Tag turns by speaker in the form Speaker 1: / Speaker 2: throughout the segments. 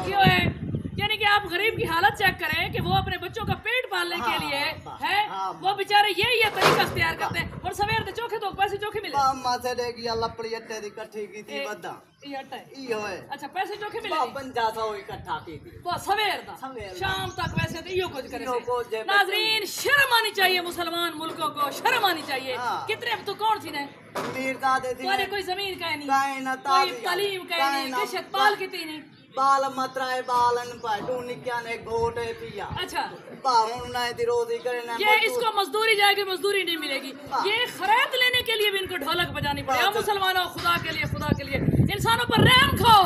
Speaker 1: क्यों है? यानी कि आप गरीब की हालत चेक करें कि वो अपने बच्चों का पेट पालने के लिए है, वो बेचारे ये तरीका इख्तियार करते हैं। और सवेर दे चोखे तो पैसे चोखे मिले अच्छा पैसे चोखे मिले
Speaker 2: 50 इकट्ठा की
Speaker 1: सवेर दा शाम तक वैसे तो यो कुछ करे। नाजरीन शर्म आनी चाहिए, मुसलमान मुल्कों को शर्म आनी चाहिए। कितने तो कौन थी ने तुम्हारे कोई जमीन कहीं नहीं, कोई तालीम कहीं नहीं, किशत बाल कितनी नहीं
Speaker 2: बाल मतराए बालन पाडू निक्या ने घोट है पिया।
Speaker 1: अच्छा
Speaker 2: बाहुन ना रोजी करे ना
Speaker 1: ये इसको मजदूरी जाएगी, मजदूरी नहीं मिलेगी। ये खैरात लेने के लिए भी इनको ढोलक बजानी पड़ेगा। मुसलमानों खुदा के लिए इंसानों पर रहम खाओ।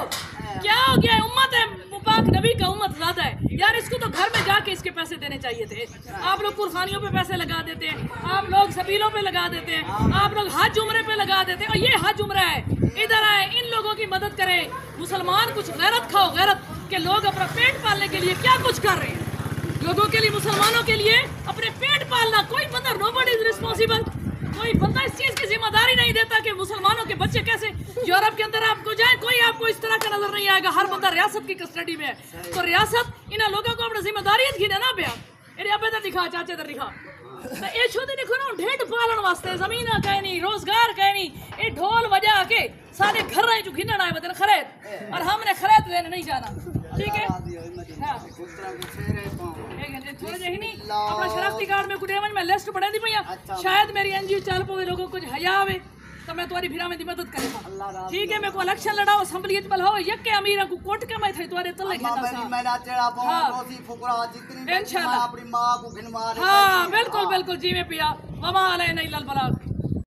Speaker 1: क्या हो गया? उम्मत है पाक नबी का, उम्मत ज्यादा है यार। इसको तो घर में जाके इसके पैसे देने चाहिए थे। आप लोग कुर्बानियों पे पैसे लगा देते हैं, आप लोग सबीलों पे लगा देते हैं, आप लोग हज उम्रे पे लगा देते हैं। और ये हज उम्रा है, इधर आए इन लोगों की मदद करें। मुसलमान कुछ गैरत खाओ, गैरत के लोग अपना पेट पालने के लिए क्या कुछ कर रहे हैं। लोगों के लिए, मुसलमानों के लिए अपने पेट पालना, कोई बंदा नोबडी इज रिस्पॉन्सिबल, कोई बंदा इस चीज की जिम्मेदारी नहीं देता कि मुसलमानों के बच्चे कैसे यूरोप के अंदर आपको जाए, कोई आपको इस तरह का नजर नहीं आएगा। हर बंदा रियासत की कस्टडी में है, तो रियासत इन लोगों को अपनी जिम्मेदारी देना पे अबे दिखा चाचे तर दिखा ये छोटे देखो ना ढेड पालन वास्ते जमीन कहीं नहीं, रोजगार कहीं नहीं, ये ढोल बजा के सारे घर रहे जो घिनन आए बदल खरीद, और हमने खरीद लेने नहीं जाना। ठीक है थोड़े जही नहीं अपना शराफती कार्ड में कुछ में लिस्ट बढ़ा दी भैया। शायद मेरी एनजीओ चल पावे, लोगों को हया आवे तो मैं तुम्हारी फिरा में दी मदद करेगा। ठीक है मेरे को इलेक्शन लड़ाओ, असेंबली बलाओ, यके अमीर को कोट के मैं थे तुम्हारे तले इंशाल्लाह। हाँ बिल्कुल बिल्कुल जी में पिया वमा अलैना इल्लल बलाग।